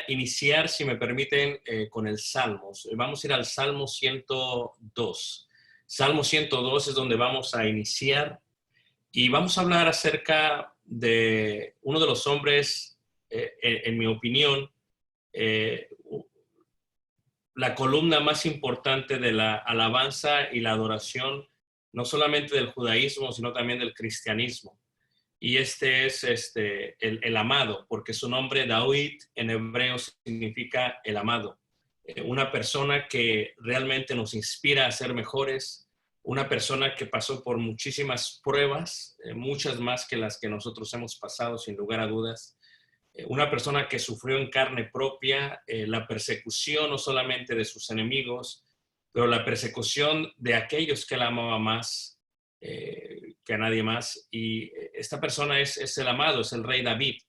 iniciar, si me permiten, con el Salmos. Vamos a ir al Salmo 102. Salmo 102 es donde vamos a iniciar y vamos a hablar acerca de uno de los hombres, en mi opinión, eh, la columna más importante de la alabanza y la adoración, no solamente del judaísmo, sino también del cristianismo. Y este es el amado, porque su nombre David en hebreo significa el amado. Una persona que realmente nos inspira a ser mejores, una persona que pasó por muchísimas pruebas, muchas más que las que nosotros hemos pasado, sin lugar a dudas. Una persona que sufrió en carne propia la persecución no solamente de sus enemigos, pero la persecución de aquellos que la amaban más que a nadie más. Y esta persona es el amado, es el rey David,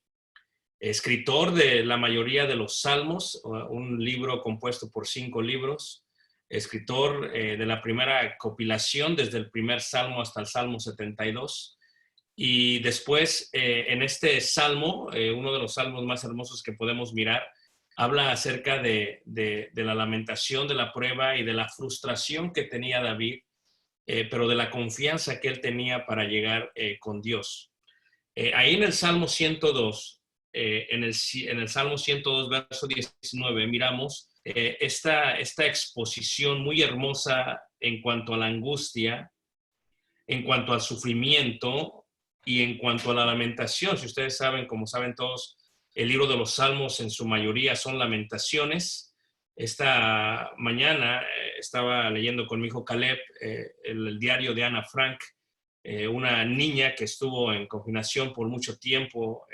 escritor de la mayoría de los salmos, un libro compuesto por 5 libros, escritor de la primera compilación, desde el primer salmo hasta el salmo 72. Y después, en este salmo, uno de los salmos más hermosos que podemos mirar, habla acerca de la lamentación, de la prueba y de la frustración que tenía David, pero de la confianza que él tenía para llegar con Dios. Ahí en el Salmo 102, en el Salmo 102, verso 19, miramos esta exposición muy hermosa en cuanto a la angustia, en cuanto al sufrimiento y en cuanto a la lamentación. Si ustedes saben, como saben todos, el libro de los Salmos en su mayoría son lamentaciones. Esta mañana estaba leyendo con mi hijo Caleb el diario de Ana Frank, una niña que estuvo en confinación por mucho tiempo,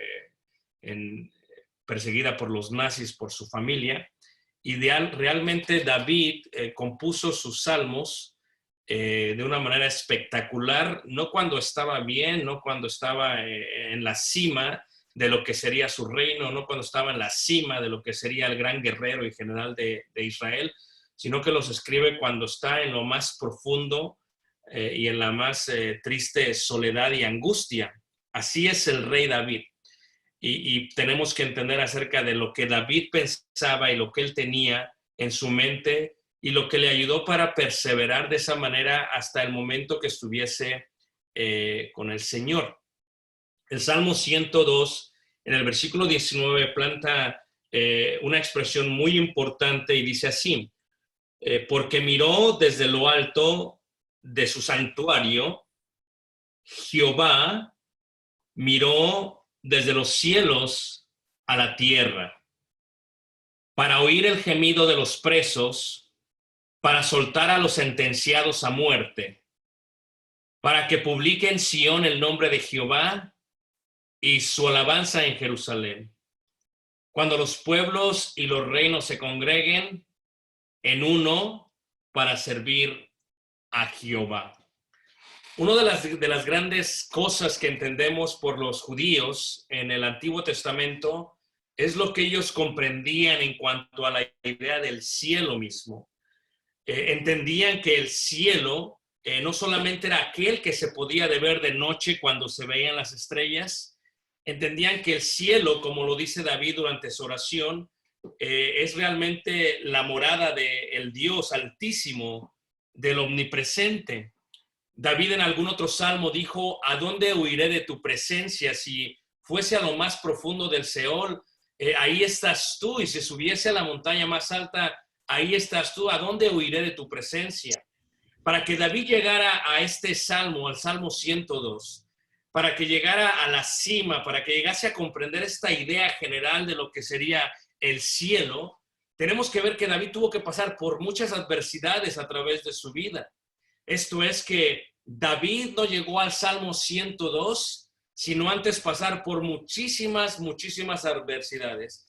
perseguida por los nazis, por su familia. Y realmente David compuso sus salmos de una manera espectacular, no cuando estaba bien, no cuando estaba en la cima de lo que sería su reino, no cuando estaba en la cima de lo que sería el gran guerrero y general de Israel, sino que los escribe cuando está en lo más profundo y en la más triste soledad y angustia. Así es el rey David. Y tenemos que entender acerca de lo que David pensaba y lo que él tenía en su mente y lo que le ayudó para perseverar de esa manera hasta el momento que estuviese con el Señor. El Salmo 102, en el versículo 19, planta una expresión muy importante y dice así: porque miró desde lo alto de su santuario, Jehová miró desde los cielos a la tierra, para oír el gemido de los presos, para soltar a los sentenciados a muerte, para que publique en Sión el nombre de Jehová y su alabanza en Jerusalén. Cuando los pueblos y los reinos se congreguen en uno para servir a Jehová. Una de las grandes cosas que entendemos por los judíos en el Antiguo Testamento es lo que ellos comprendían en cuanto a la idea del cielo mismo. Entendían que el cielo no solamente era aquel que se podía ver de noche cuando se veían las estrellas. Entendían que el cielo, como lo dice David durante su oración, es realmente la morada del Dios Altísimo, del Omnipresente. David en algún otro salmo dijo: ¿a dónde huiré de tu presencia? Si fuese a lo más profundo del Seol, ahí estás tú, y si subiese a la montaña más alta, ahí estás tú. ¿A dónde huiré de tu presencia? Para que David llegara a este salmo, al Salmo 102, para que llegara a la cima, para que llegase a comprender esta idea general de lo que sería el cielo, tenemos que ver que David tuvo que pasar por muchas adversidades a través de su vida. Esto es que David no llegó al Salmo 102, sino antes pasar por muchísimas adversidades.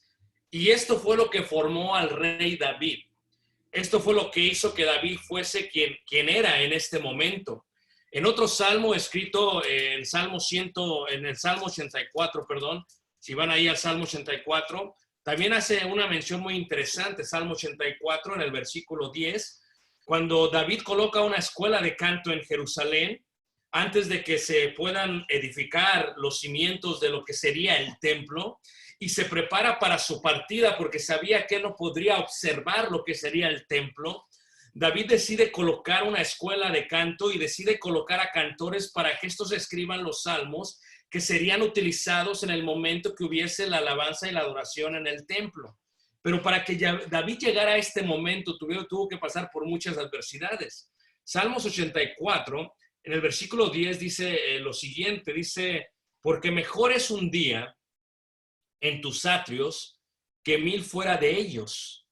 Y esto fue lo que formó al rey David. Esto fue lo que hizo que David fuese quien era en este momento. En otro salmo escrito en el Salmo 84, si van ahí al Salmo 84, también hace una mención muy interesante, Salmo 84, en el versículo 10, cuando David coloca una escuela de canto en Jerusalén, antes de que se puedan edificar los cimientos de lo que sería el templo, y se prepara para su partida porque sabía que no podría observar lo que sería el templo, David decide colocar una escuela de canto y decide colocar a cantores para que estos escriban los salmos que serían utilizados en el momento que hubiese la alabanza y la adoración en el templo. Pero para que David llegara a este momento tuvo que pasar por muchas adversidades. Salmos 84, en el versículo 10 dice lo siguiente, dice, porque mejor es un día en tus atrios que 1000 fuera de ellos.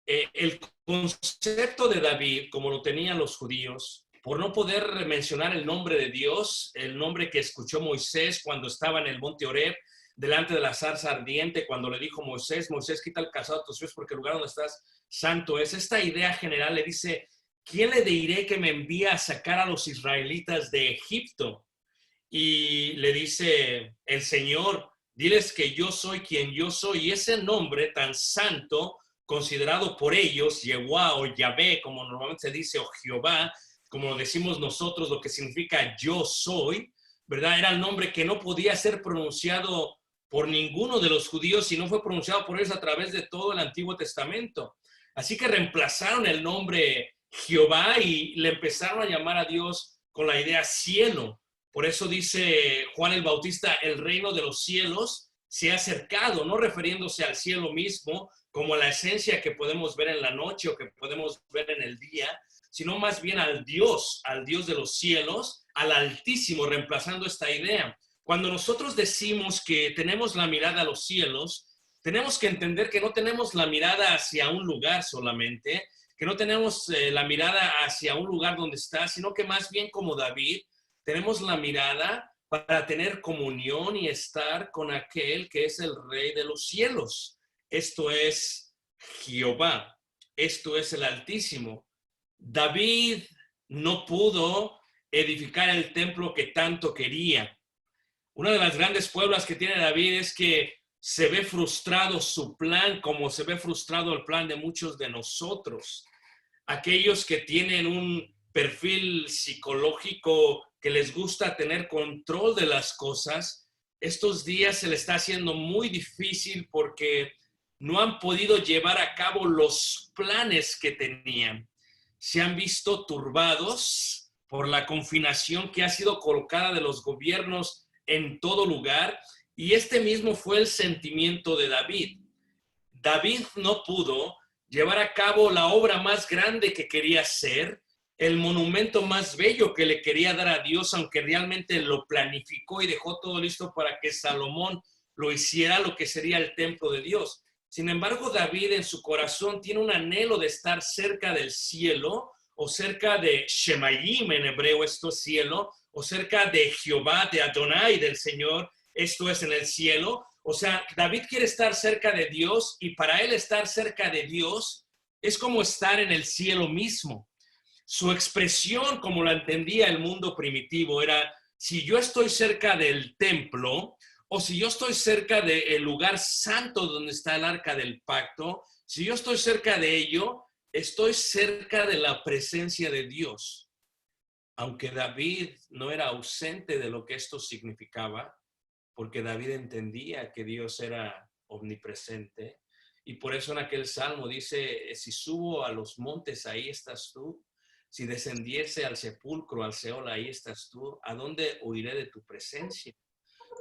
El concepto de David, como lo tenían los judíos, por no poder mencionar el nombre de Dios, el nombre que escuchó Moisés cuando estaba en el monte Horeb, delante de la zarza ardiente, cuando le dijo Moisés, quita el calzado de tus pies porque el lugar donde estás santo es. Esta idea general le dice, ¿quién le diré que me envía a sacar a los israelitas de Egipto? Y le dice el Señor, diles que yo soy quien yo soy. Y ese nombre tan santo, considerado por ellos, Yehová o Yahvé, como normalmente se dice, o Jehová, como lo decimos nosotros, lo que significa yo soy, ¿verdad? Era el nombre que no podía ser pronunciado por ninguno de los judíos y no fue pronunciado por ellos a través de todo el Antiguo Testamento. Así que reemplazaron el nombre Jehová y le empezaron a llamar a Dios con la idea cielo. Por eso dice Juan el Bautista, el reino de los cielos se ha acercado, no refiriéndose al cielo mismo como la esencia que podemos ver en la noche o que podemos ver en el día, sino más bien al Dios de los cielos, al Altísimo, reemplazando esta idea. Cuando nosotros decimos que tenemos la mirada a los cielos, tenemos que entender que no tenemos la mirada hacia un lugar solamente, que no tenemos la mirada hacia un lugar donde está, sino que más bien como David, tenemos la mirada para tener comunión y estar con aquel que es el Rey de los cielos. Esto es Jehová, esto es el Altísimo. David no pudo edificar el templo que tanto quería. Una de las grandes pruebas que tiene David es que se ve frustrado su plan, como se ve frustrado el plan de muchos de nosotros. Aquellos que tienen un perfil psicológico que les gusta tener control de las cosas, estos días se les está haciendo muy difícil porque no han podido llevar a cabo los planes que tenían. Se han visto turbados por la confinación que ha sido colocada de los gobiernos en todo lugar, y este mismo fue el sentimiento de David. David no pudo llevar a cabo la obra más grande que quería hacer, el monumento más bello que le quería dar a Dios, aunque realmente lo planificó y dejó todo listo para que Salomón lo hiciera, lo que sería el templo de Dios. Sin embargo, David en su corazón tiene un anhelo de estar cerca del cielo, o cerca de Shemayim en hebreo, esto es cielo, o cerca de Jehová, de Adonai, del Señor, esto es en el cielo. O sea, David quiere estar cerca de Dios, y para él estar cerca de Dios es como estar en el cielo mismo. Su expresión, como la entendía el mundo primitivo, era: si yo estoy cerca del templo, o si yo estoy cerca del lugar santo donde está el arca del pacto, si yo estoy cerca de ello, estoy cerca de la presencia de Dios. Aunque David no era ausente de lo que esto significaba, porque David entendía que Dios era omnipresente, y por eso en aquel salmo dice: si subo a los montes, ahí estás tú; si descendiese al sepulcro, al Seol, ahí estás tú. ¿A dónde huiré de tu presencia?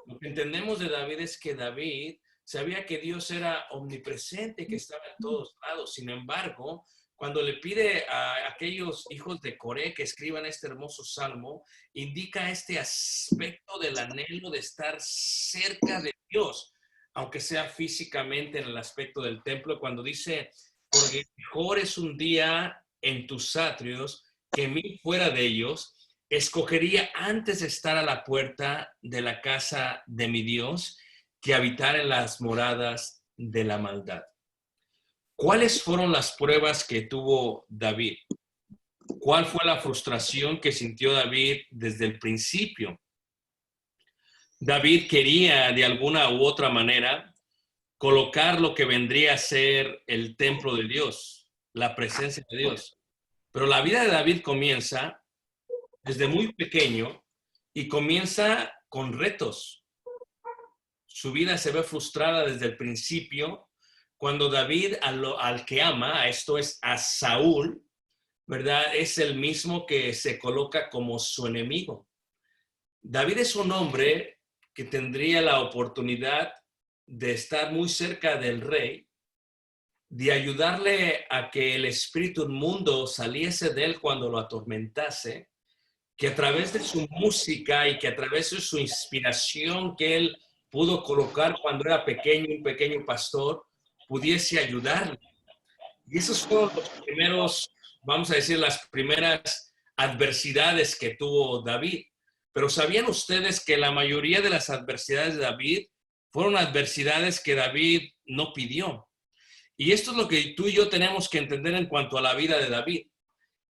Lo que entendemos de David es que David sabía que Dios era omnipresente, que estaba en todos lados. Sin embargo, cuando le pide a aquellos hijos de Coré que escriban este hermoso salmo, indica este aspecto del anhelo de estar cerca de Dios, aunque sea físicamente en el aspecto del templo, cuando dice: porque mejor es un día en tus atrios que 1000 fuera de ellos. Escogería antes de estar a la puerta de la casa de mi Dios que habitar en las moradas de la maldad. ¿Cuáles fueron las pruebas que tuvo David? ¿Cuál fue la frustración que sintió David desde el principio? David quería de alguna u otra manera colocar lo que vendría a ser el templo de Dios, la presencia de Dios. Pero la vida de David comienza desde muy pequeño y comienza con retos. su vida se ve frustrada desde el principio, cuando David al que ama, esto es a Saúl, ¿verdad? Es el mismo que se coloca como su enemigo. David es un hombre que tendría la oportunidad de estar muy cerca del rey, de ayudarle a que el espíritu inmundo saliese de él cuando lo atormentase, que a través de su música y que a través de su inspiración que él pudo colocar cuando era pequeño, un pequeño pastor, pudiese ayudarle. Y esos fueron los primeros, vamos a decir, las primeras adversidades que tuvo David. Pero ¿sabían ustedes que la mayoría de las adversidades de David fueron adversidades que David no pidió? Y esto es lo que tú y yo tenemos que entender en cuanto a la vida de David,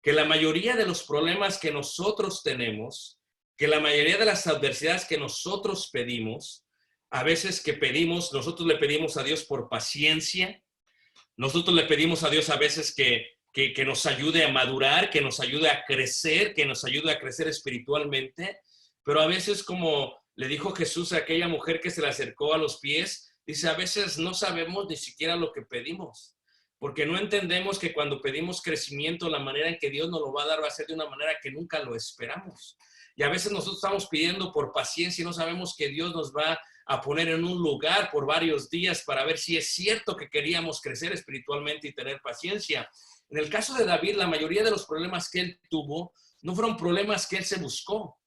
que la mayoría de los problemas que nosotros tenemos, que la mayoría de las adversidades que nosotros pedimos, a veces que pedimos, nosotros le pedimos a Dios por paciencia, nosotros le pedimos a Dios a veces que nos ayude a madurar, que nos ayude a crecer, que nos ayude a crecer espiritualmente, pero a veces, como le dijo Jesús a aquella mujer que se le acercó a los pies, dice, a veces no sabemos ni siquiera lo que pedimos, porque no entendemos que cuando pedimos crecimiento, la manera en que Dios nos lo va a dar va a ser de una manera que nunca lo esperamos. Y a veces nosotros estamos pidiendo por paciencia y no sabemos que Dios nos va a poner en un lugar por varios días para ver si es cierto que queríamos crecer espiritualmente y tener paciencia. En el caso de David, la mayoría de los problemas que él tuvo no fueron problemas que él se buscó,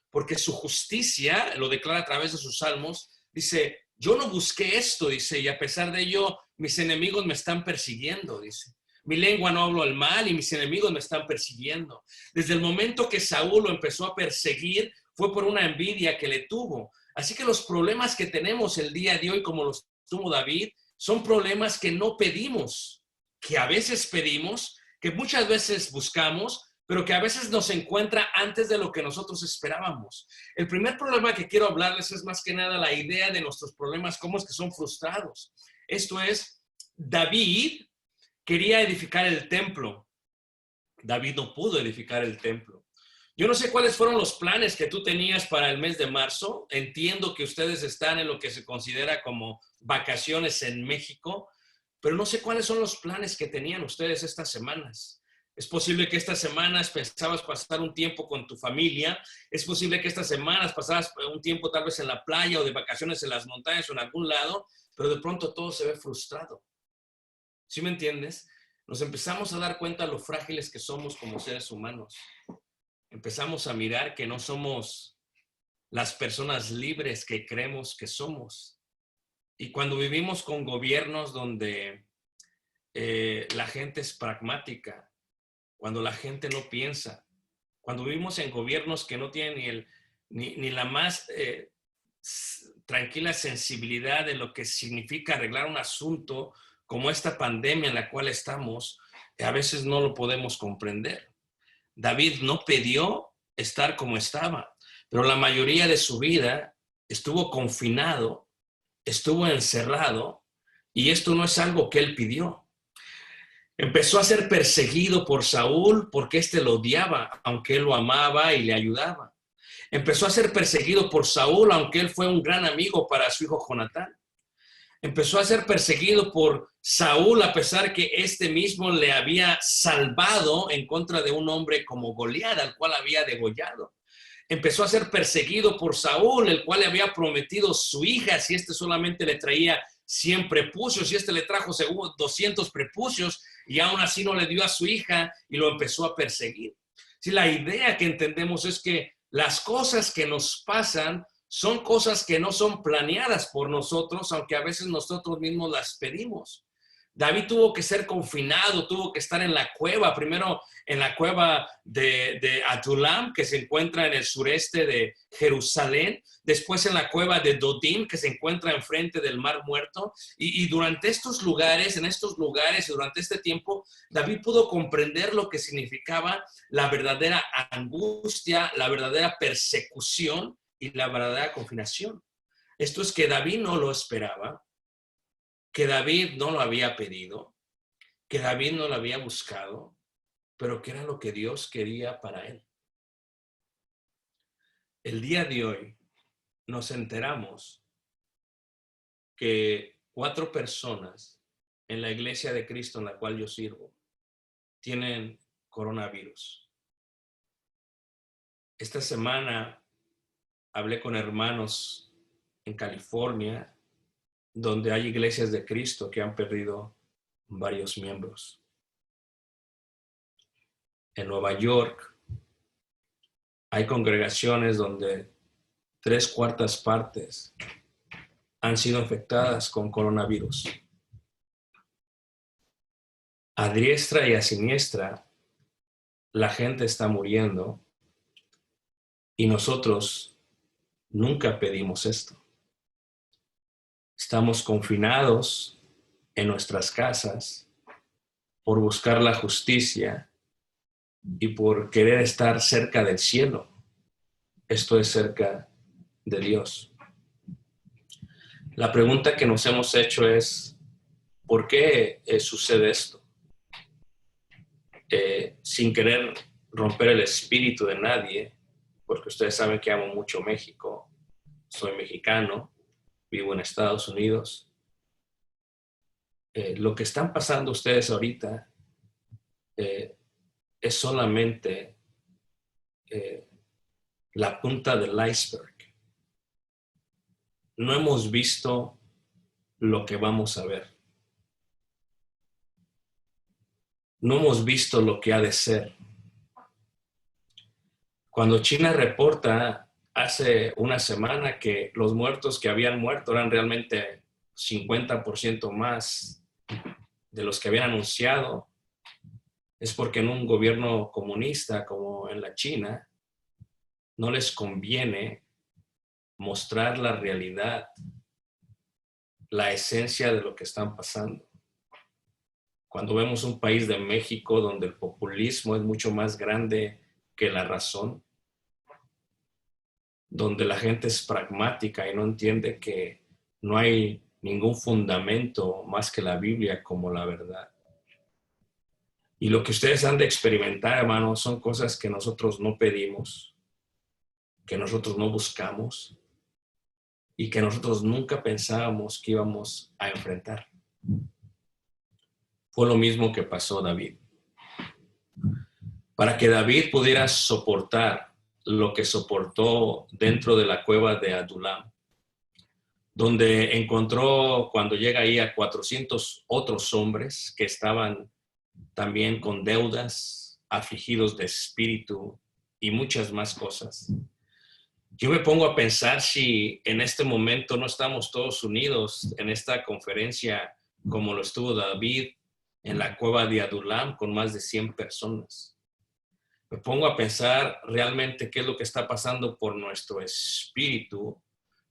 porque su justicia, lo declara a través de sus salmos, dice, yo no busqué esto, dice, y a pesar de ello, mis enemigos me están persiguiendo, dice. Mi lengua no hablo el mal y mis enemigos me están persiguiendo. Desde el momento que Saúl lo empezó a perseguir, fue por una envidia que le tuvo. Así que los problemas que tenemos el día de hoy, como los tuvo David, son problemas que no pedimos, que a veces pedimos, que muchas veces buscamos, pero que a veces nos encuentra antes de lo que nosotros esperábamos. El primer problema que quiero hablarles es más que nada la idea de nuestros problemas, cómo es que son frustrados. Esto es, David quería edificar el templo. David no pudo edificar el templo. Yo no sé cuáles fueron los planes que tú tenías para el mes de marzo. Entiendo que ustedes están en lo que se considera como vacaciones en México, pero no sé cuáles son los planes que tenían ustedes estas semanas. Es posible que estas semanas pensabas pasar un tiempo con tu familia. Es posible que estas semanas pasabas un tiempo tal vez en la playa o de vacaciones en las montañas o en algún lado, pero de pronto todo se ve frustrado. ¿Sí me entiendes? Nos empezamos a dar cuenta de lo frágiles que somos como seres humanos. Empezamos a mirar que no somos las personas libres que creemos que somos. Y cuando vivimos con gobiernos donde la gente es pragmática, cuando la gente no piensa, cuando vivimos en gobiernos que no tienen ni la más tranquila sensibilidad de lo que significa arreglar un asunto como esta pandemia en la cual estamos, a veces no lo podemos comprender. David no pidió estar como estaba, pero la mayoría de su vida estuvo confinado, estuvo encerrado, y esto no es algo que él pidió. Empezó a ser perseguido por Saúl porque éste lo odiaba, aunque él lo amaba y le ayudaba. Empezó a ser perseguido por Saúl, aunque él fue un gran amigo para su hijo Jonatán. Empezó a ser perseguido por Saúl, a pesar que este mismo le había salvado en contra de un hombre como Goliat, al cual había degollado. Empezó a ser perseguido por Saúl, el cual le había prometido su hija, si este solamente le traía 100 prepucios, y este le trajo según 200 prepucios, y aún así no le dio a su hija y lo empezó a perseguir. Si la idea que entendemos es que las cosas que nos pasan son cosas que no son planeadas por nosotros, aunque a veces nosotros mismos las pedimos. David tuvo que ser confinado, tuvo que estar en la cueva, primero en la cueva de Adulam, que se encuentra en el sureste de Jerusalén, después en la cueva de Dodim, que se encuentra enfrente del Mar Muerto, y durante estos lugares, durante este tiempo, David pudo comprender lo que significaba la verdadera angustia, la verdadera persecución y la verdadera confinación. Esto es que David no lo esperaba, que David no lo había pedido, que David no lo había buscado, pero que era lo que Dios quería para él. El día de hoy nos enteramos que 4 personas en la iglesia de Cristo en la cual yo sirvo tienen coronavirus. Esta semana hablé con hermanos en California, donde hay iglesias de Cristo que han perdido varios miembros. En Nueva York hay congregaciones donde 3/4 partes han sido infectadas con coronavirus. A diestra y a siniestra, la gente está muriendo y nosotros nunca pedimos esto. Estamos confinados en nuestras casas por buscar la justicia y por querer estar cerca del cielo. Esto es cerca de Dios. La pregunta que nos hemos hecho es, ¿por qué sucede esto? Sin querer romper el espíritu de nadie, porque ustedes saben que amo mucho México, soy mexicano, vivo en Estados Unidos. Lo que están pasando ustedes ahorita es solamente la punta del iceberg. No hemos visto lo que vamos a ver. No hemos visto lo que ha de ser. Cuando China reporta hace una semana que los muertos que habían muerto eran realmente 50% más de los que habían anunciado, es porque en un gobierno comunista como en la China no les conviene mostrar la realidad, la esencia de lo que están pasando. Cuando vemos un país de México donde el populismo es mucho más grande que la razón, donde la gente es pragmática y no entiende que no hay ningún fundamento más que la Biblia como la verdad. Y lo que ustedes han de experimentar, hermanos, son cosas que nosotros no pedimos, que nosotros no buscamos y que nosotros nunca pensábamos que íbamos a enfrentar. Fue lo mismo que pasó a David. Para que David pudiera soportar lo que soportó dentro de la cueva de Adulam, donde encontró cuando llega ahí a 400 otros hombres que estaban también con deudas, afligidos de espíritu y muchas más cosas. Yo me pongo a pensar si en este momento no estamos todos unidos en esta conferencia como lo estuvo David en la cueva de Adulam con más de 100 personas. Me pongo a pensar realmente qué es lo que está pasando por nuestro espíritu,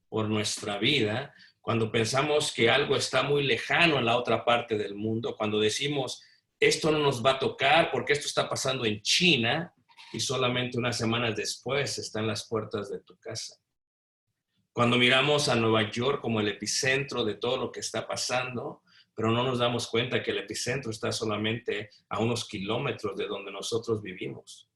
por nuestra vida, cuando pensamos que algo está muy lejano en la otra parte del mundo, cuando decimos, esto no nos va a tocar porque esto está pasando en China y solamente unas semanas después está en las puertas de tu casa. Cuando miramos a Nueva York como el epicentro de todo lo que está pasando, pero no nos damos cuenta que el epicentro está solamente a unos kilómetros de donde nosotros vivimos.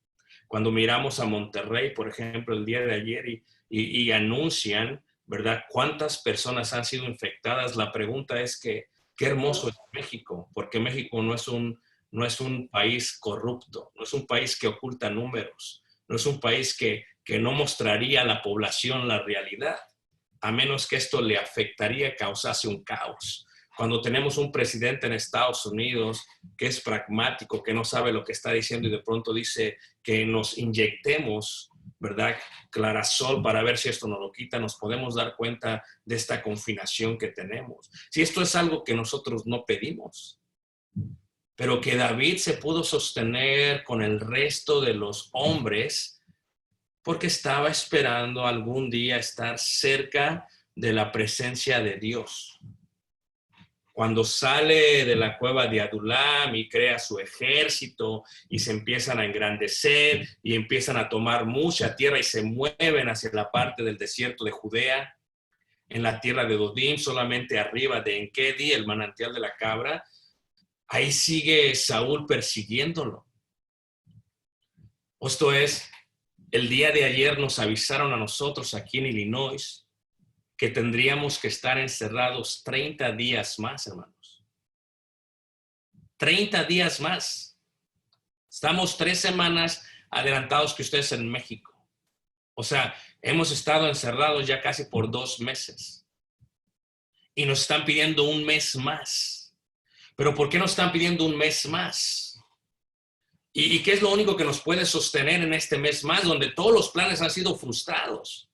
Cuando miramos a Monterrey, por ejemplo, el día de ayer y anuncian, ¿verdad?, cuántas personas han sido infectadas, la pregunta es que, qué hermoso es México, porque México no es un país corrupto, no es un país que oculta números, no es un país que no mostraría a la población la realidad, a menos que esto le afectaría, causase un caos. Cuando tenemos un presidente en Estados Unidos que es pragmático, que no sabe lo que está diciendo y de pronto dice que nos inyectemos, ¿verdad?, Clarasol para ver si esto nos lo quita, nos podemos dar cuenta de esta confinación que tenemos. Si esto es algo que nosotros no pedimos, pero que David se pudo sostener con el resto de los hombres porque estaba esperando algún día estar cerca de la presencia de Dios. Cuando sale de la cueva de Adulam y crea su ejército y se empiezan a engrandecer y empiezan a tomar mucha tierra y se mueven hacia la parte del desierto de Judea, en la tierra de Dodim, solamente arriba de Enkedi, el manantial de la cabra, ahí sigue Saúl persiguiéndolo. Esto es, el día de ayer nos avisaron a nosotros aquí en Illinois que tendríamos que estar encerrados 30 días más, hermanos. 30 días más. Estamos 3 semanas adelantados que ustedes en México. O sea, hemos estado encerrados ya casi por 2 meses. Y nos están pidiendo un mes más. ¿Pero por qué nos están pidiendo un mes más? ¿Y qué es lo único que nos puede sostener en este mes más, donde todos los planes han sido frustrados?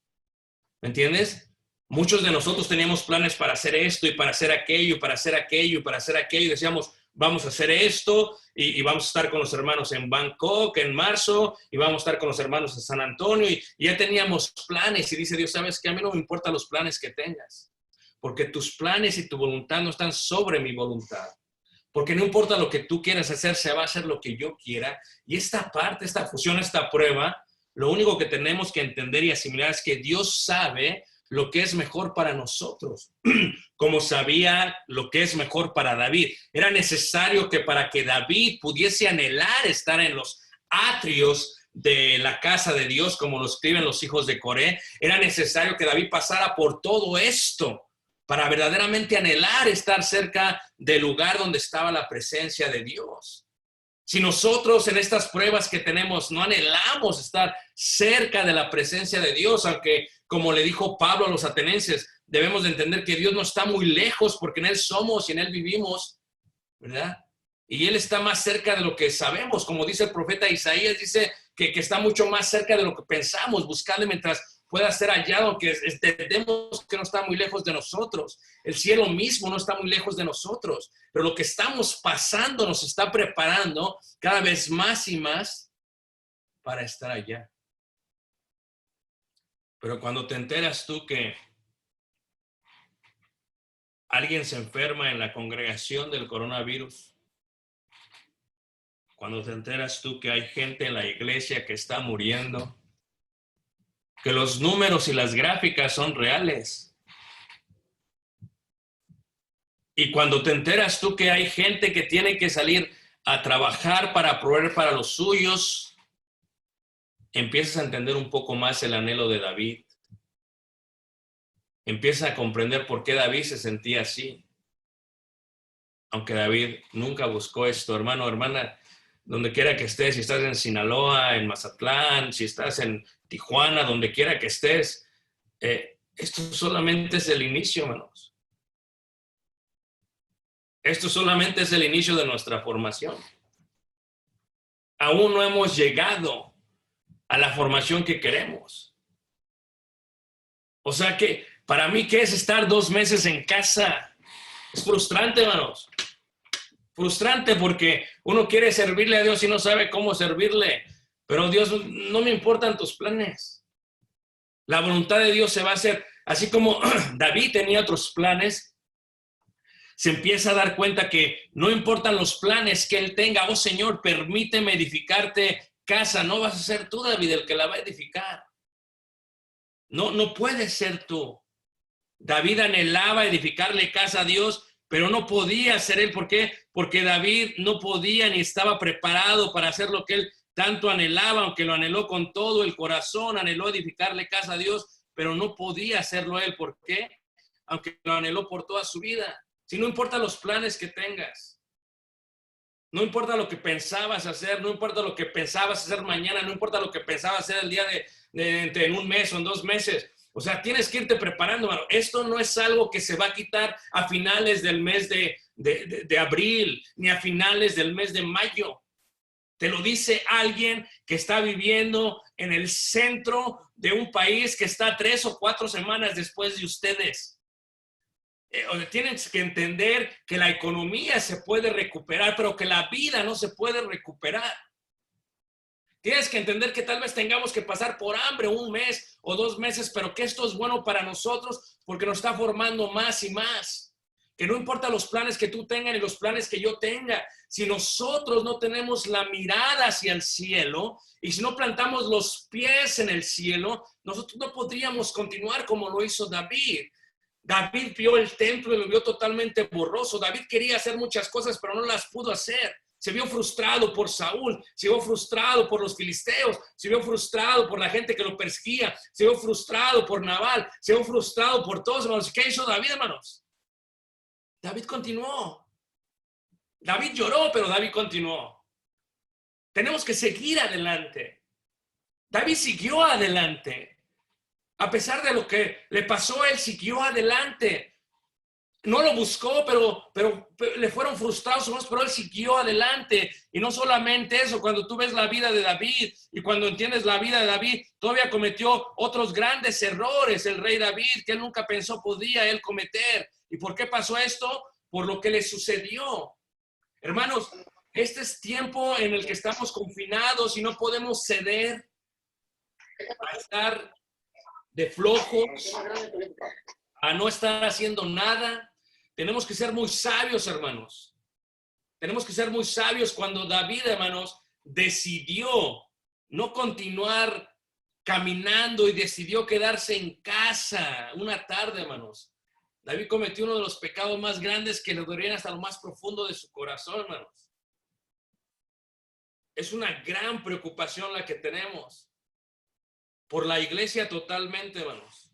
¿Me entiendes? Muchos de nosotros teníamos planes para hacer esto y para hacer aquello, para hacer aquello y para hacer aquello. Y decíamos, vamos a hacer esto y vamos a estar con los hermanos en Bangkok en marzo y vamos a estar con los hermanos en San Antonio. Y ya teníamos planes y dice Dios, ¿sabes qué? A mí no me importan los planes que tengas, porque tus planes y tu voluntad no están sobre mi voluntad. Porque no importa lo que tú quieras hacer, se va a hacer lo que yo quiera. Y esta parte, esta fusión, esta prueba, lo único que tenemos que entender y asimilar es que Dios sabe lo que es mejor para nosotros, como sabía lo que es mejor para David. Era necesario que para que David pudiese anhelar estar en los atrios de la casa de Dios, como lo escriben los hijos de Coré, era necesario que David pasara por todo esto para verdaderamente anhelar estar cerca del lugar donde estaba la presencia de Dios. Si nosotros en estas pruebas que tenemos no anhelamos estar cerca de la presencia de Dios, aunque como le dijo Pablo a los atenienses, debemos de entender que Dios no está muy lejos porque en Él somos y en Él vivimos, ¿verdad? Y Él está más cerca de lo que sabemos, como dice el profeta Isaías, dice que está mucho más cerca de lo que pensamos, buscarle mientras pueda ser hallado, aunque entendemos que no está muy lejos de nosotros. El cielo mismo no está muy lejos de nosotros, pero lo que estamos pasando nos está preparando cada vez más y más para estar allá. Pero cuando te enteras tú que alguien se enferma en la congregación del coronavirus, cuando te enteras tú que hay gente en la iglesia que está muriendo, que los números y las gráficas son reales. Y cuando te enteras tú que hay gente que tiene que salir a trabajar para proveer para los suyos, empiezas a entender un poco más el anhelo de David. Empiezas a comprender por qué David se sentía así. Aunque David nunca buscó esto, hermano, hermana, donde quiera que estés, si estás en Sinaloa, en Mazatlán, si estás en Tijuana, donde quiera que estés, esto solamente es el inicio, hermanos. Esto solamente es el inicio de nuestra formación. Aún no hemos llegado a la formación que queremos. O sea que, para mí, ¿qué es estar 2 meses en casa? Es frustrante, hermanos. Frustrante porque uno quiere servirle a Dios y no sabe cómo servirle. Pero Dios, no me importan tus planes. La voluntad de Dios se va a hacer. Así como David tenía otros planes, se empieza a dar cuenta que no importan los planes que él tenga. Oh Señor, permíteme edificarte casa. No vas a ser tú, David, el que la va a edificar. No puedes ser tú. David anhelaba edificarle casa a Dios, pero no podía ser él. ¿Por qué? Porque David no podía ni estaba preparado para hacer lo que él tanto anhelaba, aunque lo anheló con todo el corazón, anheló edificarle casa a Dios, pero no podía hacerlo él. ¿Por qué? Aunque lo anheló por toda su vida. Si no importa los planes que tengas, no importa lo que pensabas hacer, no importa lo que pensabas hacer mañana, no importa lo que pensabas hacer el día en un mes o en 2 meses. O sea, tienes que irte preparando, hermano. Esto no es algo que se va a quitar a finales del mes de abril, ni a finales del mes de mayo. Te lo dice alguien que está viviendo en el centro de un país que está 3 o 4 semanas después de ustedes. Tienen que entender que la economía se puede recuperar, pero que la vida no se puede recuperar. Tienes que entender que tal vez tengamos que pasar por hambre 1 mes o 2 meses, pero que esto es bueno para nosotros porque nos está formando más y más. Que no importa los planes que tú tengas ni los planes que yo tenga, si nosotros no tenemos la mirada hacia el cielo y si no plantamos los pies en el cielo, nosotros no podríamos continuar como lo hizo David. David vio el templo y lo vio totalmente borroso. David quería hacer muchas cosas, pero no las pudo hacer. Se vio frustrado por Saúl, se vio frustrado por los filisteos, se vio frustrado por la gente que lo perseguía, se vio frustrado por Nabal, se vio frustrado por todos, hermanos. ¿Qué hizo David, hermanos? David continuó. David lloró, pero David continuó. Tenemos que seguir adelante. David siguió adelante. A pesar de lo que le pasó, él siguió adelante. No lo buscó, pero le fueron frustrados, pero él siguió adelante. Y no solamente eso, cuando tú ves la vida de David y cuando entiendes la vida de David, todavía cometió otros grandes errores el rey David que él nunca pensó podía él cometer. ¿Y por qué pasó esto? Por lo que le sucedió. Hermanos, este es tiempo en el que estamos confinados y no podemos ceder a estar de flojos, a no estar haciendo nada. Tenemos que ser muy sabios, hermanos. Tenemos que ser muy sabios. Cuando David, hermanos, decidió no continuar caminando y decidió quedarse en casa una tarde, hermanos. David cometió uno de los pecados más grandes que le dolerían hasta lo más profundo de su corazón, hermanos. Es una gran preocupación la que tenemos por la iglesia totalmente, hermanos.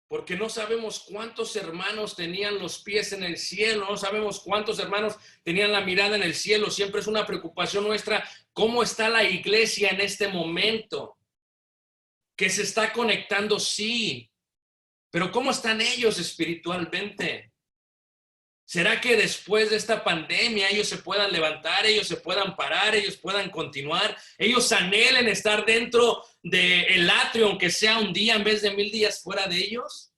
Porque no sabemos cuántos hermanos tenían los pies en el cielo, no sabemos cuántos hermanos tenían la mirada en el cielo. Siempre es una preocupación nuestra cómo está la iglesia en este momento. Que se está conectando, sí, pero ¿cómo están ellos espiritualmente? ¿Será que después de esta pandemia ellos se puedan levantar, ellos se puedan parar, ellos puedan continuar, ellos anhelen estar dentro del atrio, aunque sea un día en vez de 1000 días fuera de ellos?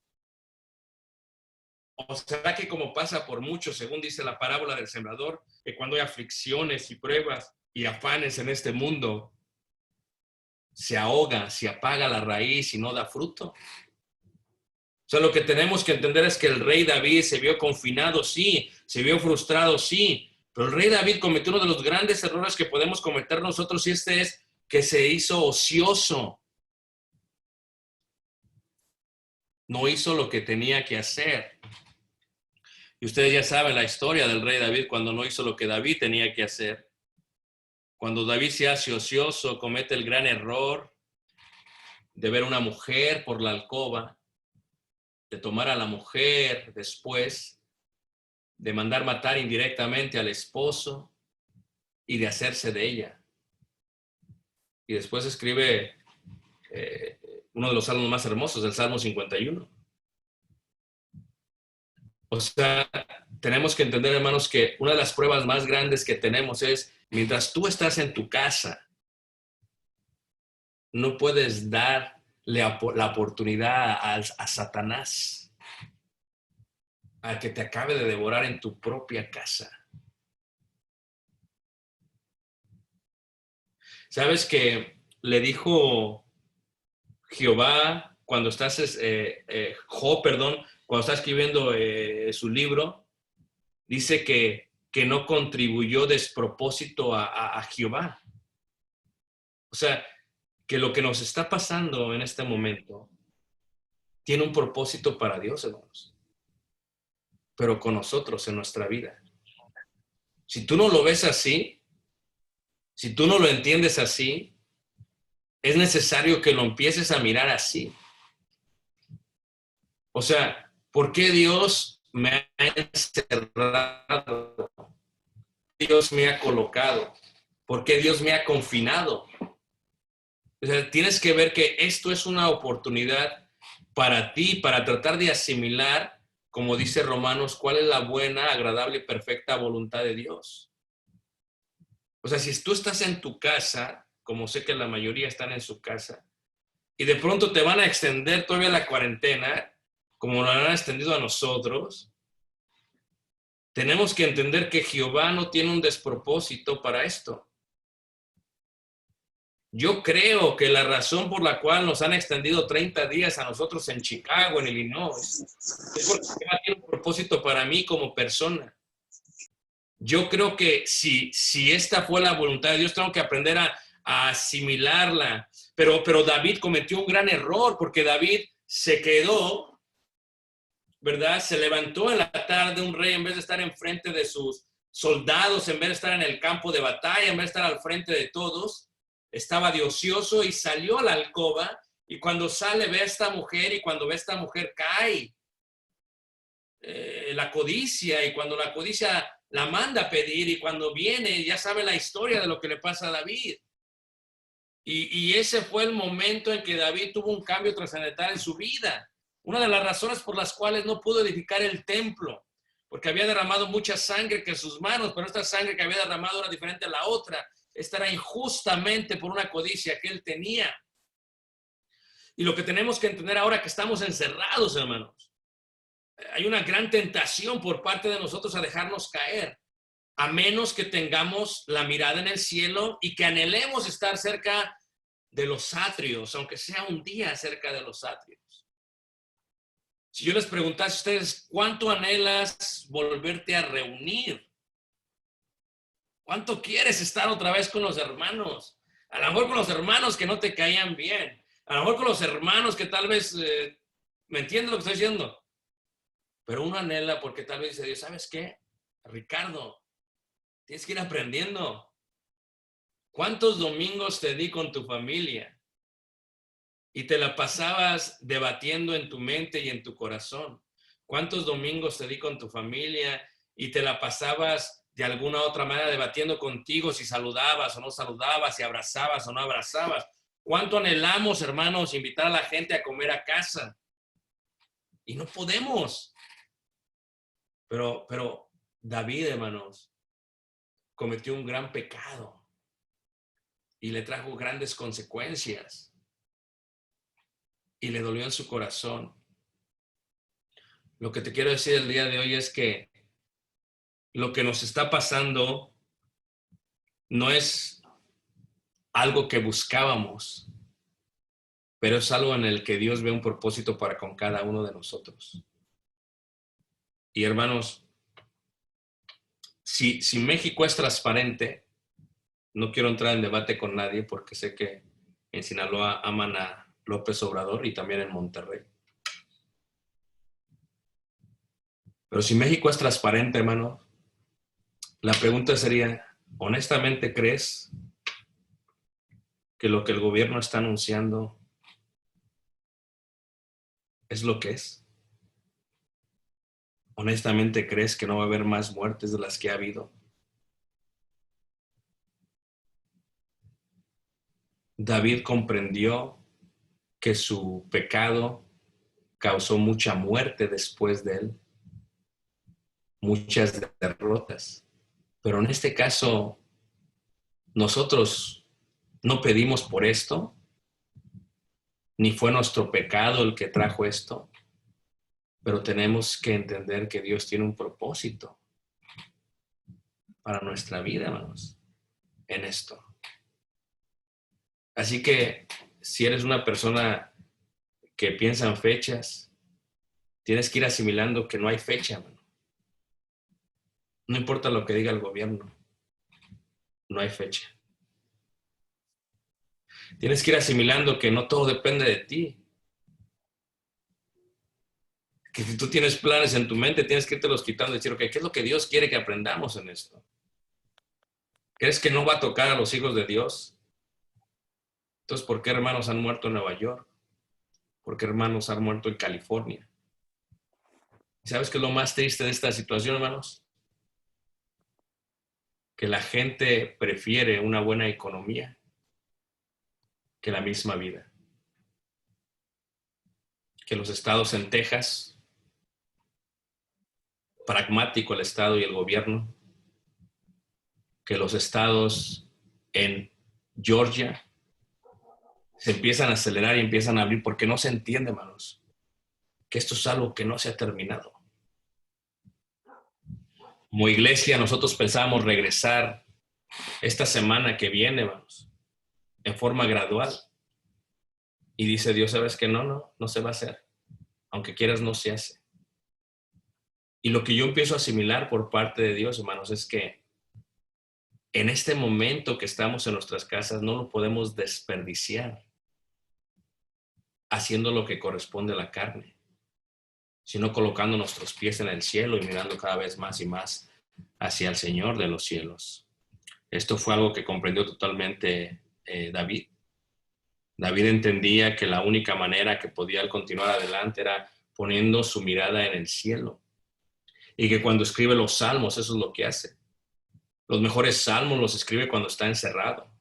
¿O será que como pasa por muchos, según dice la parábola del sembrador, que cuando hay aflicciones y pruebas y afanes en este mundo, se ahoga, se apaga la raíz y no da fruto? O sea, lo que tenemos que entender es que el rey David se vio confinado, sí, se vio frustrado, sí, pero el rey David cometió uno de los grandes errores que podemos cometer nosotros y este es que se hizo ocioso. No hizo lo que tenía que hacer. Y ustedes ya saben la historia del rey David cuando no hizo lo que David tenía que hacer. Cuando David se hace ocioso, comete el gran error de ver una mujer por la alcoba, de tomar a la mujer después, de mandar matar indirectamente al esposo y de hacerse de ella. Y después escribe uno de los salmos más hermosos, el Salmo 51. O sea, tenemos que entender, hermanos, que una de las pruebas más grandes que tenemos es, mientras tú estás en tu casa, no puedes darle la oportunidad a Satanás a que te acabe de devorar en tu propia casa. ¿Sabes que le dijo Jehová cuando estás, Job, perdón, cuando está escribiendo su libro, dice que no contribuyó despropósito a Jehová? O sea, que lo que nos está pasando en este momento tiene un propósito para Dios, hermanos, pero con nosotros en nuestra vida. Si tú no lo ves así, si tú no lo entiendes así, es necesario que lo empieces a mirar así. O sea, ¿por qué Dios me ha encerrado? Dios me ha colocado? ¿Por qué Dios me ha confinado? O sea, tienes que ver que esto es una oportunidad para ti, para tratar de asimilar, como dice Romanos, cuál es la buena, agradable y perfecta voluntad de Dios. O sea, si tú estás en tu casa, como sé que la mayoría están en su casa, y de pronto te van a extender todavía la cuarentena, como lo han extendido a nosotros, tenemos que entender que Jehová no tiene un despropósito para esto. Yo creo que la razón por la cual nos han extendido 30 días a nosotros en Chicago, en Illinois, es porque Jehová tiene un propósito para mí como persona. Yo creo que si esta fue la voluntad de Dios, tengo que aprender a asimilarla. Pero David cometió un gran error porque David se quedó, ¿verdad? Se levantó en la tarde un rey en vez de estar enfrente de sus soldados, en vez de estar en el campo de batalla, en vez de estar al frente de todos, estaba de ocioso y salió a la alcoba, y cuando sale ve a esta mujer, y cuando ve a esta mujer cae la codicia, y cuando la codicia la manda a pedir, y cuando viene ya sabe la historia de lo que le pasa a David. Y ese fue el momento en que David tuvo un cambio trascendental en su vida. Una de las razones por las cuales no pudo edificar el templo, porque había derramado mucha sangre que en sus manos, pero esta sangre que había derramado era diferente a la otra. Esta era injustamente por una codicia que él tenía. Y lo que tenemos que entender ahora que estamos encerrados, hermanos, hay una gran tentación por parte de nosotros a dejarnos caer, a menos que tengamos la mirada en el cielo y que anhelemos estar cerca de los atrios, aunque sea un día cerca de los atrios. Si yo les preguntase a ustedes, ¿cuánto anhelas volverte a reunir? ¿Cuánto quieres estar otra vez con los hermanos? A lo mejor con los hermanos que no te caían bien. A lo mejor con los hermanos que tal vez, ¿me entiendes lo que estoy diciendo? Pero uno anhela porque tal vez dice Dios, ¿sabes qué? Ricardo, tienes que ir aprendiendo. ¿Cuántos domingos te di con tu familia? Y te la pasabas debatiendo en tu mente y en tu corazón. ¿Cuántos domingos te di con tu familia y te la pasabas de alguna otra manera debatiendo contigo si saludabas o no saludabas, si abrazabas o no abrazabas? ¿Cuánto anhelamos, hermanos, invitar a la gente a comer a casa? Y no podemos. Pero David, hermanos, cometió un gran pecado y le trajo grandes consecuencias. Y le dolió en su corazón. Lo que te quiero decir el día de hoy es que lo que nos está pasando no es algo que buscábamos, pero es algo en el que Dios ve un propósito para con cada uno de nosotros. Y hermanos, si México es transparente, no quiero entrar en debate con nadie porque sé que en Sinaloa aman a López Obrador y también en Monterrey. Pero si México es transparente, hermano, la pregunta sería, ¿honestamente crees que lo que el gobierno está anunciando es lo que es? ¿Honestamente crees que no va a haber más muertes de las que ha habido? David comprendió que su pecado causó mucha muerte después de él, muchas derrotas. Pero en este caso, nosotros no pedimos por esto, ni fue nuestro pecado el que trajo esto, pero tenemos que entender que Dios tiene un propósito para nuestra vida, hermanos, en esto. Así que si eres una persona que piensa en fechas, tienes que ir asimilando que no hay fecha, hermano. No importa lo que diga el gobierno, no hay fecha. Tienes que ir asimilando que no todo depende de ti. Que si tú tienes planes en tu mente, tienes que irte los quitando y decir, ok, ¿qué es lo que Dios quiere que aprendamos en esto? ¿Crees que no va a tocar a los hijos de Dios? Entonces, ¿por qué hermanos han muerto en Nueva York? ¿Por qué hermanos han muerto en California? ¿Sabes qué es lo más triste de esta situación, hermanos? Que la gente prefiere una buena economía que la misma vida. Que los estados en Texas, pragmático el estado y el gobierno, que los estados en Georgia se empiezan a acelerar y empiezan a abrir porque no se entiende, hermanos, que esto es algo que no se ha terminado. Como iglesia nosotros pensábamos regresar esta semana que viene, hermanos, en forma gradual. Y dice Dios, ¿sabes qué? No se va a hacer. Aunque quieras, no se hace. Y lo que yo empiezo a asimilar por parte de Dios, hermanos, es que en este momento que estamos en nuestras casas no lo podemos desperdiciar haciendo lo que corresponde a la carne, sino colocando nuestros pies en el cielo y mirando cada vez más y más hacia el Señor de los cielos. Esto fue algo que comprendió totalmente David. David entendía que la única manera que podía él continuar adelante era poniendo su mirada en el cielo. Y que cuando escribe los salmos, eso es lo que hace. Los mejores salmos los escribe cuando está encerrado.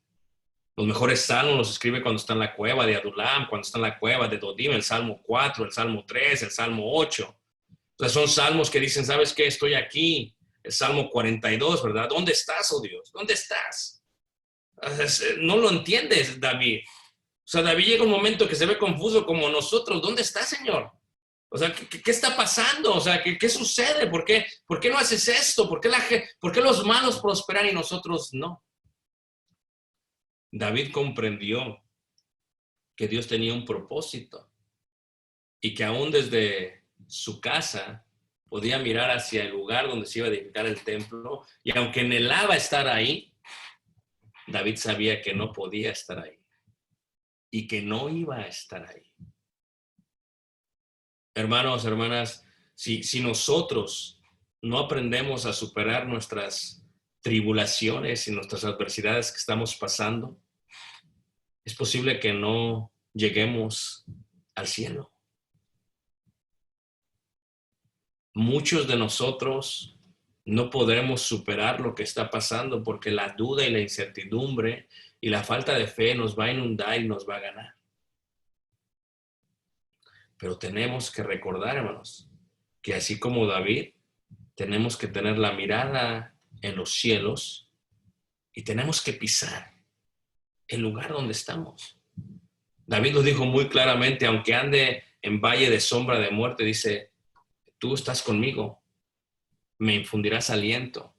Los mejores salmos los escribe cuando está en la cueva de Adulam, cuando está en la cueva de Dodim, el Salmo 4, el Salmo 3, el Salmo 8. O sea, son salmos que dicen, ¿sabes qué? Estoy aquí. El Salmo 42, ¿verdad? ¿Dónde estás, oh Dios? ¿Dónde estás? No lo entiendes, David. O sea, David llega un momento que se ve confuso como nosotros. ¿Dónde está, Señor? O sea, ¿qué está pasando? O sea, ¿qué sucede? ¿Por qué no haces esto? ¿Por qué los malos prosperan y nosotros no? David comprendió que Dios tenía un propósito y que aún desde su casa podía mirar hacia el lugar donde se iba a edificar el templo, y aunque anhelaba estar ahí, David sabía que no podía estar ahí y que no iba a estar ahí. Hermanos, hermanas, si nosotros no aprendemos a superar nuestras tribulaciones y nuestras adversidades que estamos pasando, es posible que no lleguemos al cielo. Muchos de nosotros no podremos superar lo que está pasando porque la duda y la incertidumbre y la falta de fe nos va a inundar y nos va a ganar. Pero tenemos que recordar, hermanos, que así como David, tenemos que tener la mirada en los cielos y tenemos que pisar el lugar donde estamos. David lo dijo muy claramente, aunque ande en valle de sombra de muerte, dice, tú estás conmigo, me infundirás aliento.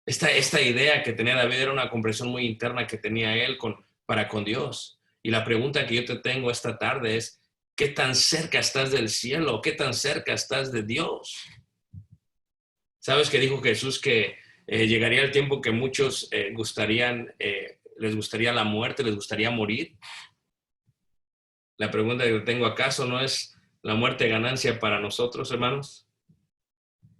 Esta idea que tenía David era una comprensión muy interna que tenía él para con Dios. Y la pregunta que yo te tengo esta tarde es, ¿qué tan cerca estás del cielo? ¿Qué tan cerca estás de Dios? ¿Sabes que dijo Jesús que llegaría el tiempo que muchos les gustaría la muerte, les gustaría morir? La pregunta que tengo, ¿acaso no es la muerte ganancia para nosotros, hermanos?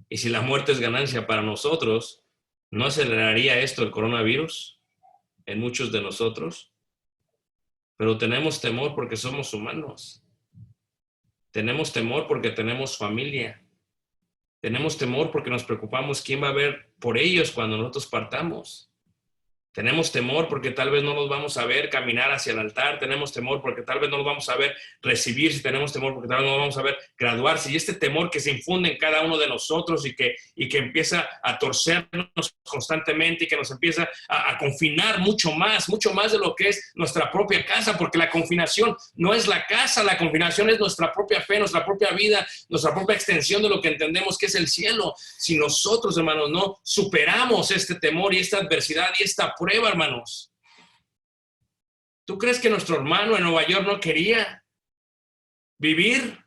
Y si la muerte es ganancia para nosotros, ¿no aceleraría esto el coronavirus en muchos de nosotros? Pero tenemos temor porque somos humanos. Tenemos temor porque tenemos familia. Tenemos temor porque nos preocupamos quién va a ver por ellos cuando nosotros partamos. Tenemos temor porque tal vez no los vamos a ver caminar hacia el altar. Tenemos temor porque tal vez no los vamos a ver recibirse. Tenemos temor porque tal vez no los vamos a ver graduarse. Y este temor que se infunde en cada uno de nosotros y que empieza a torcernos constantemente y que nos empieza a confinar mucho más de lo que es nuestra propia casa, porque la confinación no es la casa, la confinación es nuestra propia fe, nuestra propia vida, nuestra propia extensión de lo que entendemos que es el cielo. Si nosotros, hermanos, no superamos este temor y esta adversidad y esta prueba, hermanos. ¿Tú crees que nuestro hermano en Nueva York no quería vivir?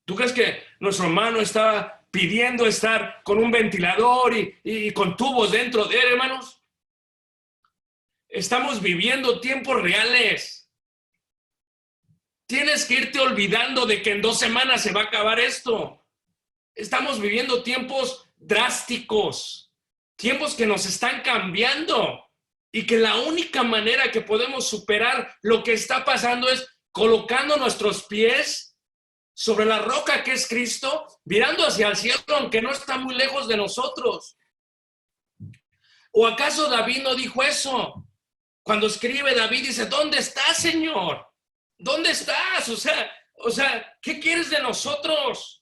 ¿Tú crees que nuestro hermano estaba pidiendo estar con un ventilador y con tubos dentro de él, hermanos? Estamos viviendo tiempos reales. Tienes que irte olvidando de que en 2 semanas se va a acabar esto. Estamos viviendo tiempos drásticos, tiempos que nos están cambiando y que la única manera que podemos superar lo que está pasando es colocando nuestros pies sobre la roca que es Cristo, mirando hacia el cielo, aunque no está muy lejos de nosotros. ¿O acaso David no dijo eso? Cuando escribe David dice, ¿dónde estás, Señor? ¿Dónde estás? O sea, ¿qué quieres de nosotros?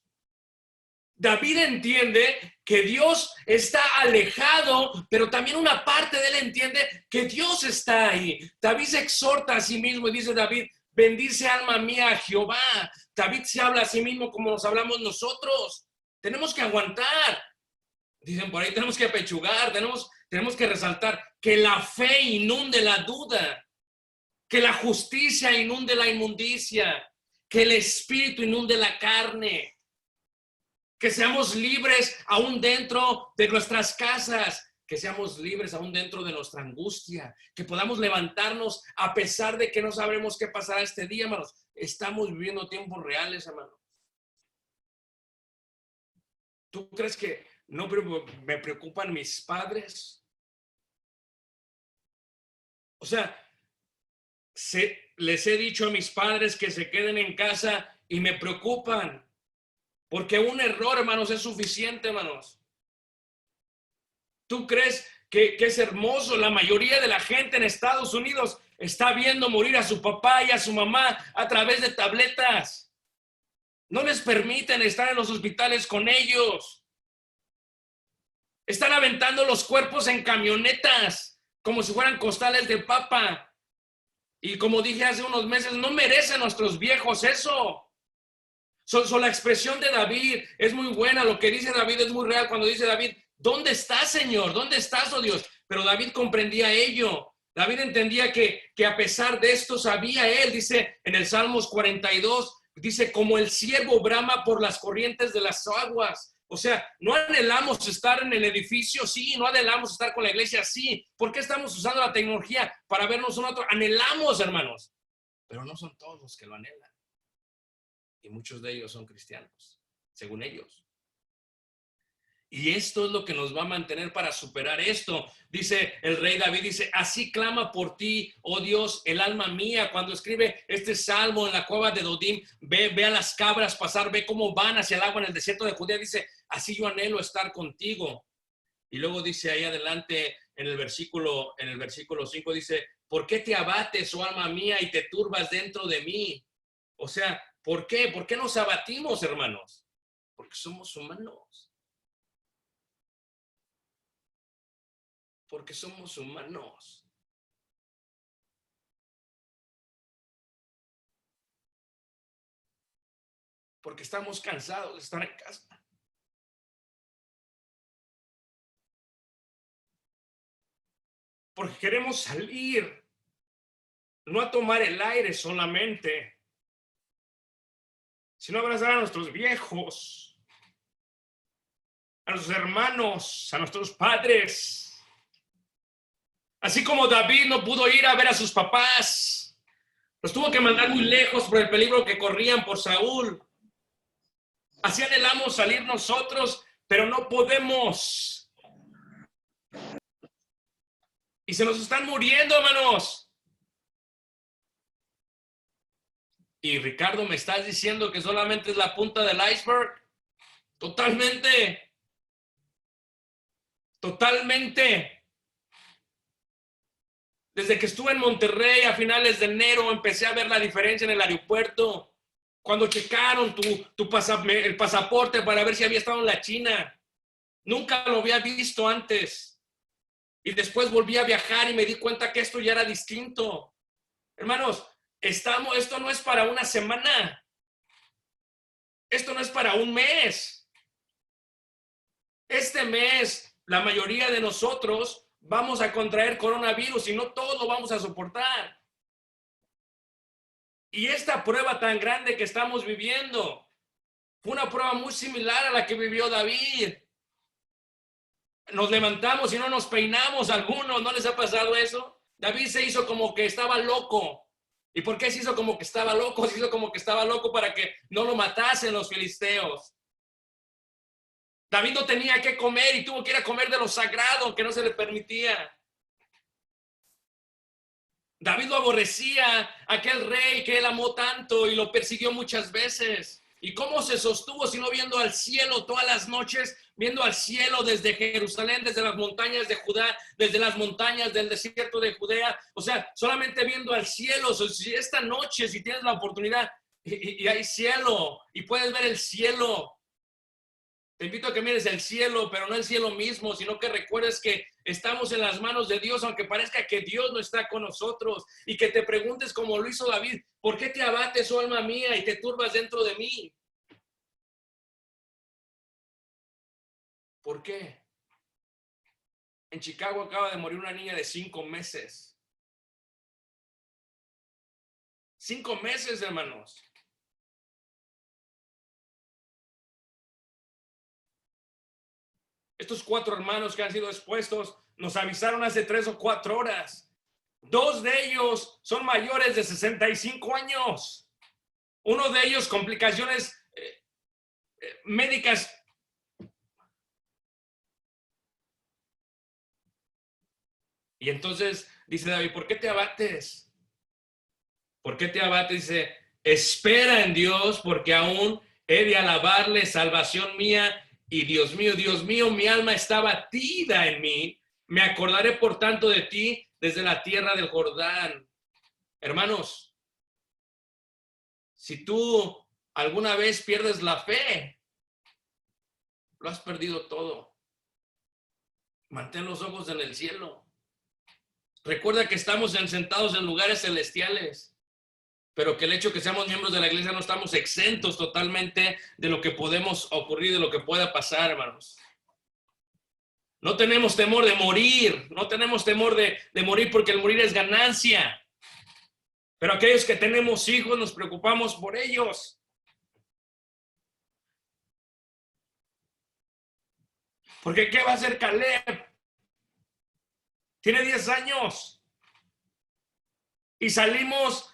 David entiende que Dios está alejado, pero también una parte de él entiende que Dios está ahí. David se exhorta a sí mismo y dice David, bendice alma mía a Jehová. David se habla a sí mismo como nos hablamos nosotros. Tenemos que aguantar. Dicen por ahí, tenemos que apechugar, tenemos que resaltar que la fe inunde la duda, que la justicia inunde la inmundicia, que el espíritu inunde la carne. Que seamos libres aún dentro de nuestras casas, que seamos libres aún dentro de nuestra angustia, que podamos levantarnos a pesar de que no sabremos qué pasará este día, hermanos. Estamos viviendo tiempos reales, hermanos. ¿Tú crees que no me preocupan mis padres? O sea, les he dicho a mis padres que se queden en casa y me preocupan. Porque un error, hermanos, es suficiente, hermanos. ¿Tú crees que es hermoso? La mayoría de la gente en Estados Unidos está viendo morir a su papá y a su mamá a través de tabletas. No les permiten estar en los hospitales con ellos. Están aventando los cuerpos en camionetas como si fueran costales de papa. Y como dije hace unos meses, no merecen nuestros viejos eso. La expresión de David es muy buena. Lo que dice David es muy real cuando dice David, ¿dónde estás, Señor? ¿Dónde estás, oh Dios? Pero David comprendía ello. David entendía que a pesar de esto sabía él, dice en el Salmos 42, dice, como el ciervo brama por las corrientes de las aguas. O sea, no anhelamos estar en el edificio, sí, no anhelamos estar con la iglesia, sí. ¿Por qué estamos usando la tecnología para vernos uno a otro? Anhelamos, hermanos, pero no son todos los que lo anhelan. Y muchos de ellos son cristianos, según ellos. Y esto es lo que nos va a mantener para superar esto. Dice el rey David, dice, así clama por ti, oh Dios, el alma mía. Cuando escribe este salmo en la cueva de Dodim, ve a las cabras pasar, ve cómo van hacia el agua en el desierto de Judea. Dice, así yo anhelo estar contigo. Y luego dice ahí adelante en el versículo 5, dice, ¿por qué te abates, oh alma mía, y te turbas dentro de mí? O sea, ¿por qué? ¿Por qué nos abatimos, hermanos? Porque somos humanos. Porque somos humanos. Porque estamos cansados de estar en casa. Porque queremos salir, no a tomar el aire solamente, sino a abrazar a nuestros viejos, a nuestros hermanos, a nuestros padres. Así como David no pudo ir a ver a sus papás, los tuvo que mandar muy lejos por el peligro que corrían por Saúl. Así anhelamos salir nosotros, pero no podemos. Y se nos están muriendo, hermanos. Y Ricardo, ¿me estás diciendo que solamente es la punta del iceberg? Totalmente. Totalmente. Desde que estuve en Monterrey a finales de enero, empecé a ver la diferencia en el aeropuerto. Cuando checaron el pasaporte para ver si había estado en la China. Nunca lo había visto antes. Y después volví a viajar y me di cuenta que esto ya era distinto. Hermanos, esto no es para una semana. Esto no es para un mes. Este mes, la mayoría de nosotros vamos a contraer coronavirus y no todos lo vamos a soportar. Y esta prueba tan grande que estamos viviendo fue una prueba muy similar a la que vivió David. Nos levantamos y no nos peinamos algunos, ¿no les ha pasado eso? David se hizo como que estaba loco. ¿Y por qué se hizo como que estaba loco? Se hizo como que estaba loco para que no lo matasen los filisteos. David no tenía que comer y tuvo que ir a comer de lo sagrado que no se le permitía. David lo aborrecía, aquel rey que él amó tanto y lo persiguió muchas veces. ¿Y cómo se sostuvo sino viendo al cielo todas las noches, viendo al cielo desde Jerusalén, desde las montañas de Judá, desde las montañas del desierto de Judea? O sea, solamente viendo al cielo. Si esta noche, si tienes la oportunidad y hay cielo y puedes ver el cielo, te invito a que mires el cielo, pero no el cielo mismo, sino que recuerdes que estamos en las manos de Dios, aunque parezca que Dios no está con nosotros, y que te preguntes como lo hizo David, ¿por qué te abates, oh alma mía, y te turbas dentro de mí? ¿Por qué? En Chicago acaba de morir una niña de 5 meses. 5 meses, hermanos. Estos 4 hermanos que han sido expuestos nos avisaron hace 3 o 4 horas. 2 de ellos son mayores de 65 años. Uno de ellos complicaciones médicas Y entonces dice David, ¿por qué te abates? ¿Por qué te abates? Dice, espera en Dios, porque aún he de alabarle, salvación mía y Dios mío, mi alma está batida en mí. Me acordaré por tanto de ti desde la tierra del Jordán. Hermanos, si tú alguna vez pierdes la fe, lo has perdido todo. Mantén los ojos en el cielo. Recuerda que estamos sentados en lugares celestiales, pero que el hecho que seamos miembros de la iglesia no estamos exentos totalmente de lo que podemos ocurrir, de lo que pueda pasar, hermanos. No tenemos temor de morir, no tenemos temor de morir porque el morir es ganancia. Pero aquellos que tenemos hijos nos preocupamos por ellos. Porque ¿qué va a hacer Caleb? Tiene 10 años. Y salimos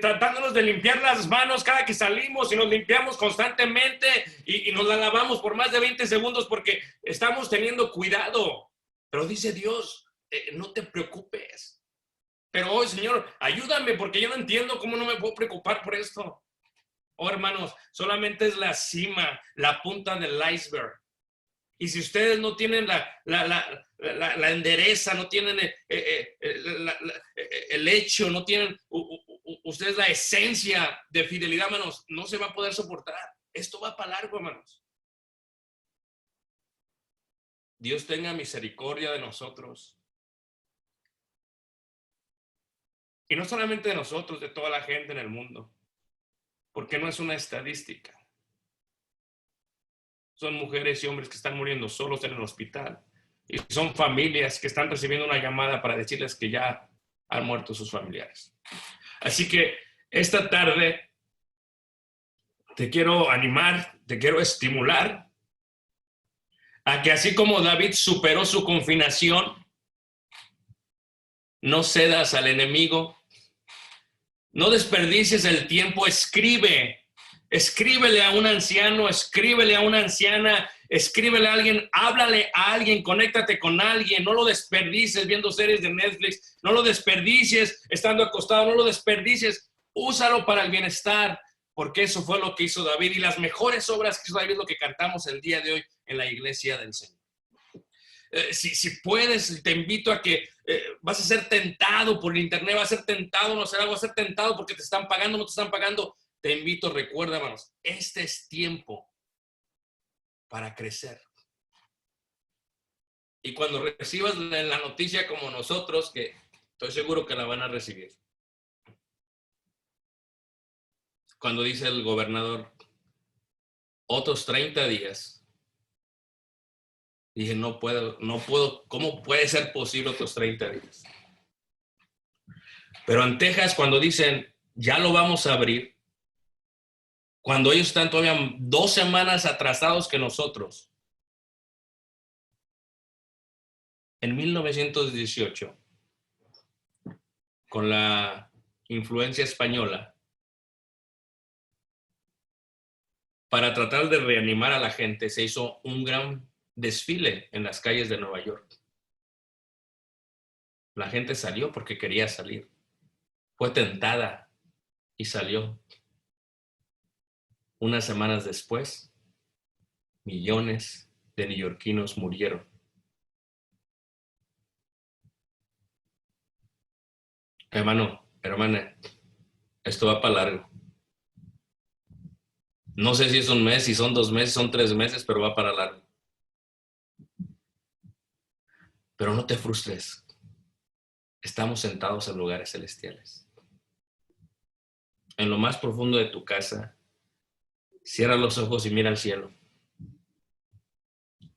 tratándonos de limpiar las manos cada que salimos y nos limpiamos constantemente y nos la lavamos por más de 20 segundos porque estamos teniendo cuidado. Pero dice Dios, no te preocupes. Pero hoy, Señor, ayúdame porque yo no entiendo cómo no me puedo preocupar por esto. Oh, hermanos, solamente es la cima, la punta del iceberg. Y si ustedes no tienen la endereza, no tienen el hecho, no tienen ustedes la esencia de fidelidad, hermanos, no se va a poder soportar. Esto va para largo, hermanos. Dios tenga misericordia de nosotros. Y no solamente de nosotros, de toda la gente en el mundo. Porque no es una estadística. Son mujeres y hombres que están muriendo solos en el hospital. Y son familias que están recibiendo una llamada para decirles que ya han muerto sus familiares. Así que esta tarde te quiero animar, te quiero estimular a que así como David superó su confinación, no cedas al enemigo, no desperdicies el tiempo, escríbele a un anciano, escríbele a una anciana, escríbele a alguien, háblale a alguien, conéctate con alguien, no lo desperdicies viendo series de Netflix, no lo desperdicies estando acostado, no lo desperdicies, úsalo para el bienestar, porque eso fue lo que hizo David y las mejores obras que hizo David es lo que cantamos el día de hoy en la iglesia del Señor. Si puedes, te invito a que vas a ser tentado por el internet, vas a ser tentado, no sé, vas a ser tentado porque te están pagando, no te están pagando. Te invito, recuerda, hermanos, este es tiempo para crecer. Y cuando recibas la noticia como nosotros, que estoy seguro que la van a recibir. Cuando dice el gobernador, otros 30 días. Dije, no puedo, ¿cómo puede ser posible otros 30 días? Pero en Texas, cuando dicen, ya lo vamos a abrir, cuando ellos están todavía 2 semanas atrasados que nosotros, en 1918, con la influencia española, para tratar de reanimar a la gente, se hizo un gran desfile en las calles de Nueva York. La gente salió porque quería salir. Fue tentada y salió. Unas semanas después, millones de neoyorquinos murieron. Hermano, hermana, esto va para largo. No sé si es un mes, si son 2 meses, son 3 meses, pero va para largo. Pero no te frustres. Estamos sentados en lugares celestiales. En lo más profundo de tu casa, cierra los ojos y mira al cielo.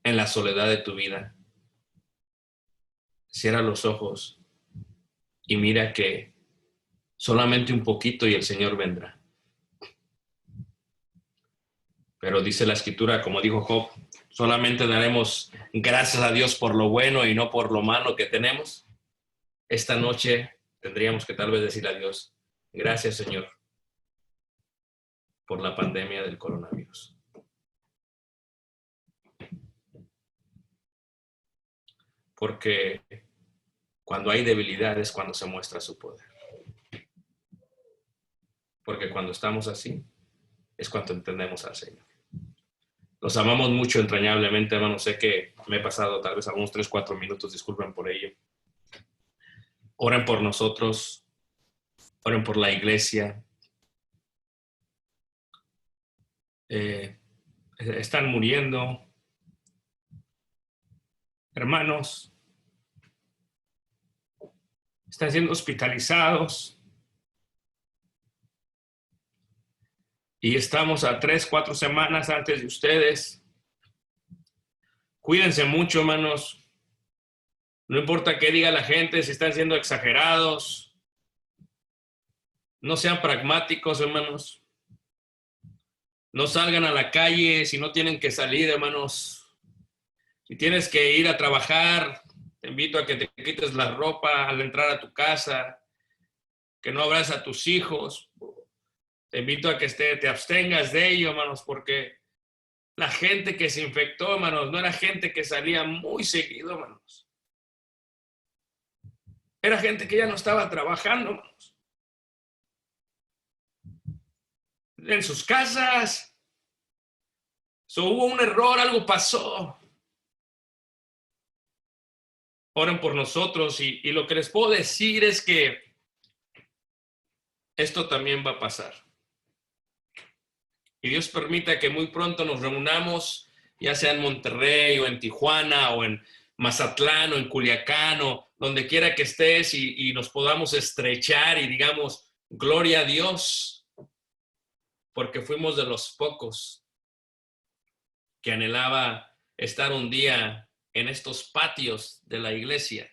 En la soledad de tu vida, cierra los ojos y mira que solamente un poquito y el Señor vendrá. Pero dice la Escritura, como dijo Job, solamente daremos gracias a Dios por lo bueno y no por lo malo que tenemos. Esta noche tendríamos que tal vez decir a Dios, gracias Señor por la pandemia del coronavirus. Porque Cuando hay debilidad es cuando se muestra su poder. Porque cuando estamos así es cuando entendemos al Señor. Los amamos mucho entrañablemente, hermanos. Sé que me he pasado tal vez algunos 3, 4 minutos, disculpen por ello. Oren por nosotros, oren por la iglesia. Están muriendo hermanos, están siendo hospitalizados y estamos a 3, 4 semanas antes de ustedes. Cuídense mucho, hermanos. No importa qué diga la gente, si están siendo exagerados. No sean pragmáticos, hermanos. No salgan a la calle si no tienen que salir, hermanos. Si tienes que ir a trabajar, te invito a que te quites la ropa al entrar a tu casa, que no abraces a tus hijos. Te invito a que te abstengas de ello, hermanos, porque la gente que se infectó, hermanos, no era gente que salía muy seguido, hermanos. Era gente que ya no estaba trabajando, hermanos. En sus casas. Hubo un error, algo pasó. Oren por nosotros y lo que les puedo decir es que esto también va a pasar. Y Dios permita que muy pronto nos reunamos, ya sea en Monterrey o en Tijuana o en Mazatlán o en Culiacán o donde quiera que estés y nos podamos estrechar y digamos, gloria a Dios, porque fuimos de los pocos que anhelaba estar un día en estos patios de la iglesia,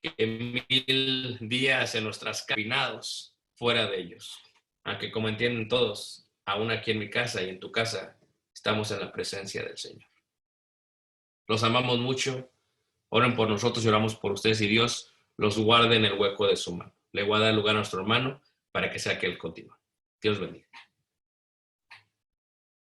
que 1000 días en nuestras cabinados fuera de ellos. Aunque como entienden todos, aún aquí en mi casa y en tu casa, estamos en la presencia del Señor. Los amamos mucho, oren por nosotros y oramos por ustedes y Dios los guarde en el hueco de su mano. Le voy a dar lugar a nuestro hermano para que sea que él continúe. Dios bendiga.